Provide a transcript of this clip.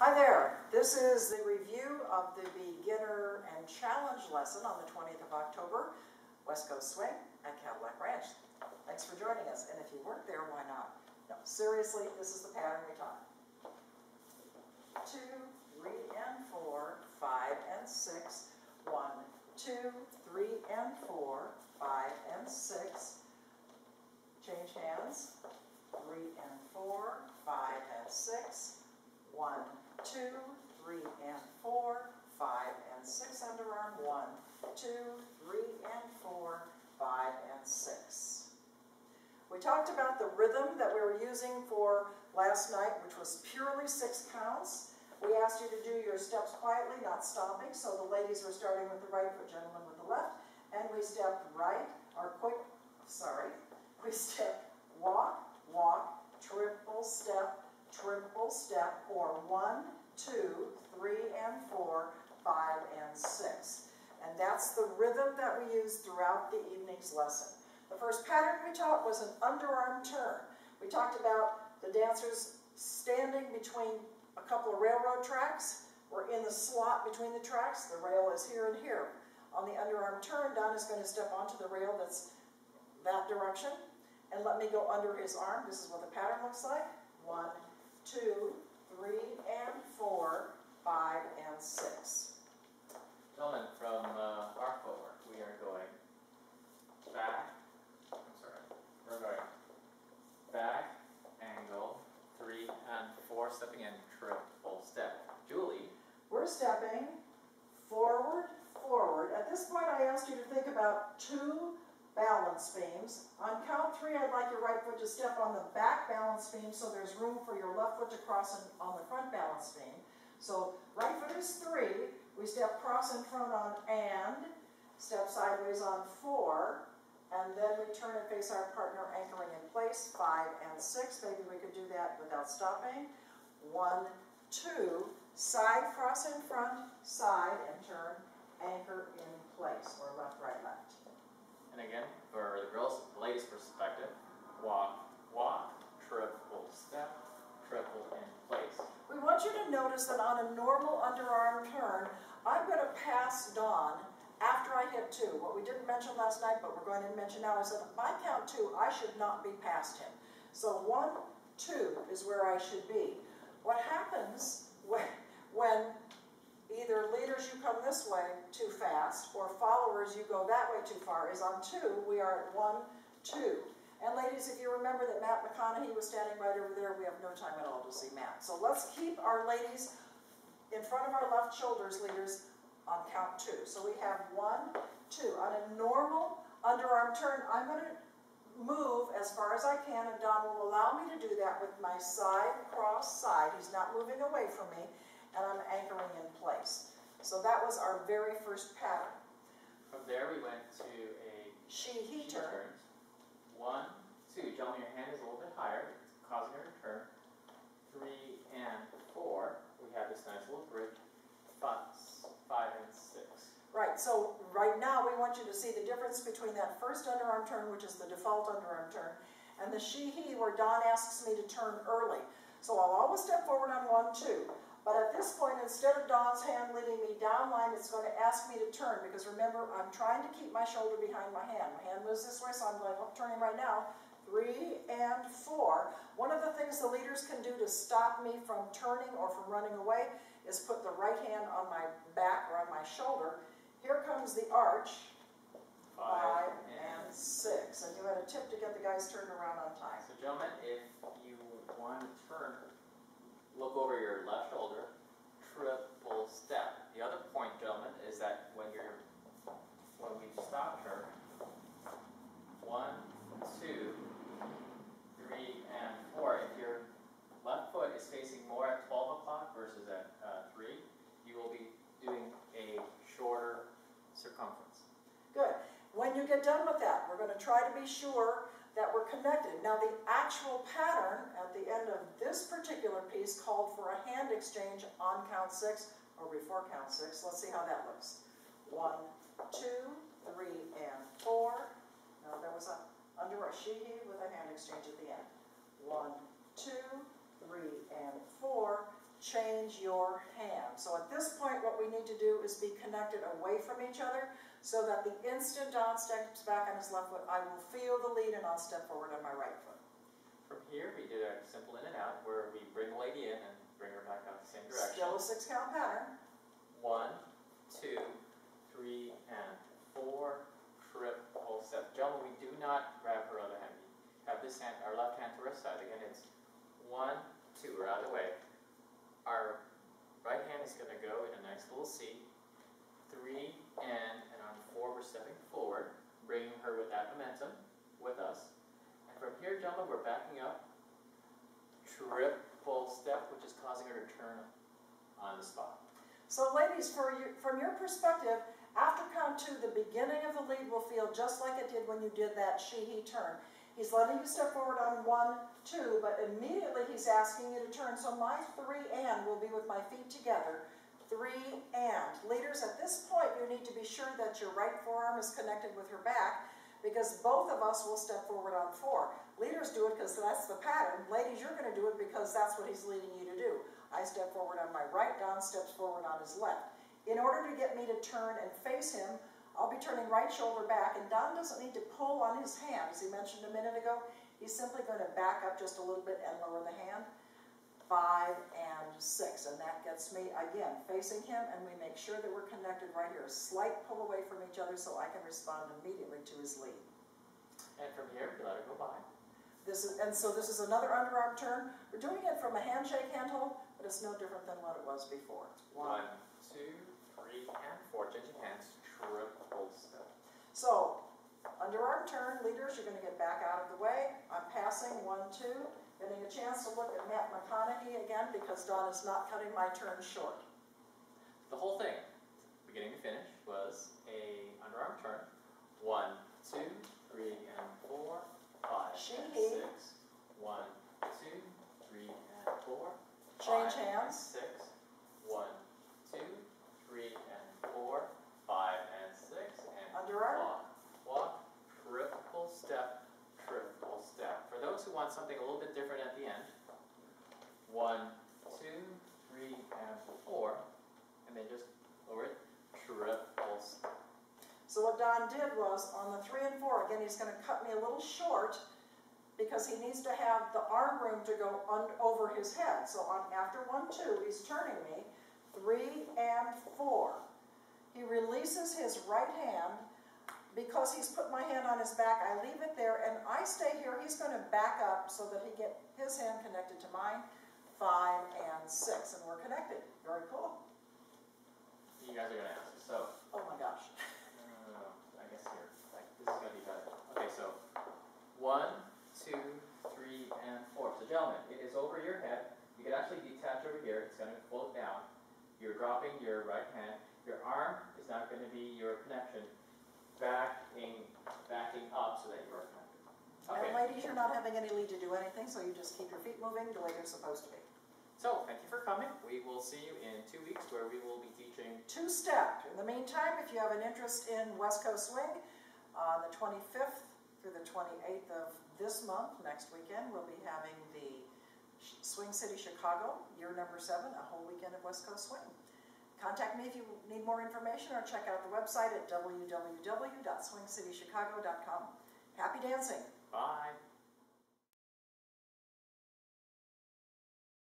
Hi there. This is the review of the beginner and challenge lesson on the 20th of October, West Coast Swing at Cadillac Ranch. Thanks for joining us. And if you weren't there, why not? No, seriously, this is the pattern we taught. 2, 3, and 4, 5, and 6. 1, 2, 3, and 4, 5, and 6. Change hands. 3 and 4, 5 and 6. 1, 2, 3, and 4, 5, and 6 underarm. 1, 2, 3, and 4, 5, and 6. We talked about the rhythm that we were using for last night, which was purely 6 counts. We asked you to do your steps quietly, not stomping, so the ladies are starting with the right foot, gentlemen with the left, and we step right, or we step walk, walk, triple step, or 1, 2, 3, and 4, 5, and 6. And that's the rhythm that we used throughout the evening's lesson. The first pattern we taught was an underarm turn. We talked about the dancers standing between a couple of railroad tracks. We're in the slot between the tracks. The rail is here and here. On the underarm turn, Don is going to step onto the rail that's that direction and let me go under his arm. This is what the pattern looks like. 1, 2, 3, and 4, 5, and 6. Gentlemen, from our footwork, we are going back, we're going back, angle, 3 and 4, stepping in, triple step. Julie? We're stepping forward, forward. At this point, I asked you to think about 2 balance beams. On count 3, I'd like your right foot to step on the back balance beam so there's room for your left foot to cross on the front balance beam. So right foot is 3, we step cross in front on and, step sideways on 4, and then we turn and face our partner anchoring in place, 5 and 6. Maybe we could do that without stopping. 1, 2, side cross in front, side, and turn, anchor in place, or left, right, left. And again, for the girls, the ladies' perspective, walk, walk, triple step, triple in place. We want you to notice that on a normal underarm turn, I'm going to pass Dawn after I hit 2. What we didn't mention last night, but we're going to mention now, is that if I count 2, I should not be past him. So 1, 2 is where I should be. What happens when either leaders, you come this way too fast, or followers, you go that way too far, is on 2, we are at 1, 2. And ladies, if you remember that Matt McConaughey was standing right over there, we have no time at all to see Matt. So let's keep our ladies in front of our left shoulders, leaders, on count 2. So we have 1, 2. On a normal underarm turn, I'm going to move as far as I can, and Don will allow me to do that with my side, cross, side. He's not moving away from me, and I'm anchoring in place. So that was our very first pattern. From there, we went to a she turn. 1, 2. Gentlemen, your hand is a little bit higher, causing her to turn. 3 and 4. We have this nice little bridge. 5 and 6. Right, so right now we want you to see the difference between that first underarm turn, which is the default underarm turn, and the she-he, where Don asks me to turn early. So I'll always step forward on 1, 2. But at this point, instead of Don's hand leading me down line, it's going to ask me to turn, because remember, I'm trying to keep my shoulder behind my hand. My hand moves this way, so I'm turning right now. 3 and 4. One of the things the leaders can do to stop me from turning or from running away is put the right hand on my back or on my shoulder. Here comes the arch. 5 and 6. And you had a tip to get the guys turned around on time. So gentlemen, if you want to turn, look over your left shoulder, triple step. The other point, gentlemen, is that when we stop her, 1, 2, 3, and 4. If your left foot is facing more at 12 o'clock versus at 3, you will be doing a shorter circumference. Good. When you get done with that, we're going to try to be sure that we're connected. Now, the actual pattern at the end of this particular piece called for a hand exchange on count 6 or before count 6. Let's see how that looks. 1, 2, 3, and 4. No, that was under a she-he with a hand exchange at the end. 1, 2, 3, and 4, change your hand. So at this point, what we need to do is be connected away from each other so that the instant Don steps back on his left foot, I will feel the lead and I'll step forward on my right foot. From here, we did a simple in and out where we bring the lady in and bring her back out the same direction. Still a 6-count pattern. 1, 2, 3, and 4, triple step. Gentlemen, we do not grab her other hand. We have this hand, our left hand to our side. Again, it's 1, 2, we're out of the way. Our right hand is going to go in a nice little C. 3, and on 4, we're stepping forward, bringing her with that momentum with us. And from here, gentlemen, we're backing up. Triple step, which is causing her to turn on the spot. So ladies, from your perspective, after count 2, the beginning of the lead will feel just like it did when you did that she-he turn. He's letting you step forward on 1, 2, but immediately he's asking you to turn. So my 3 and will be with my feet together. 3 and. Leaders, at this point, you need to be sure that your right forearm is connected with her back because both of us will step forward on 4. Leaders do it because that's the pattern. Ladies, you're going to do it because that's what he's leading you to do. I step forward on my right, Don steps forward on his left. In order to get me to turn and face him, I'll be turning right shoulder back, and Don doesn't need to pull on his hand. As he mentioned a minute ago, he's simply going to back up just a little bit and lower the hand. 5 and 6, and that gets me, again, facing him, and we make sure that we're connected right here. A slight pull away from each other so I can respond immediately to his lead. And from here, we let her go by. So this is another underarm turn. We're doing it from a handshake handhold, but it's no different than what it was before. 1, 2, 3, and 4. Changing hands, triple step. So, underarm turn, leaders, you're going to get back out of the way. I'm passing 1, 2. Getting a chance to look at Matt McConaughey again because Don is not cutting my turn short. The whole thing, beginning to finish, was a underarm turn. 1, 2, 3, and 4, 5, and 6. 1, 2, 3, and 4. Change 5, hands. And 6. 1, 2, 3, and 4, 5, and 6. And Underarm. Walk, triple step, triple step. For those who want something a little bit different at the end, 1, 2, 3, and 4, and then just lower it, triple step. So what Don did was, on the 3 and 4, again, he's going to cut me a little short because he needs to have the arm room to go over his head. So after 1, 2, he's turning me, 3 and 4. He releases his right hand. Because he's put my hand on his back, I leave it there, and I stay here. He's going to back up so that he get his hand connected to mine. 5 and 6, and we're connected. Very cool. You guys are going to ask, so. Oh my gosh. I guess here, like, this is going to be better. Okay, so 1, 2, 3, and 4. So gentlemen, it is over your head. You can actually detach over here. It's going to float down. You're dropping your right hand. Your arm is not going to be your connection. Backing up so that you're connected. Okay. And ladies, you're not having any lead to do anything, so you just keep your feet moving the way they're supposed to be. So, thank you for coming. We will see you in 2 weeks where we will be teaching 2-step. In the meantime, if you have an interest in West Coast Swing, on the 25th through the 28th of this month, next weekend, we'll be having the Swing City Chicago, year number 7, a whole weekend of West Coast Swing. Contact me if you need more information or check out the website at www.swingcitychicago.com. Happy dancing! Bye!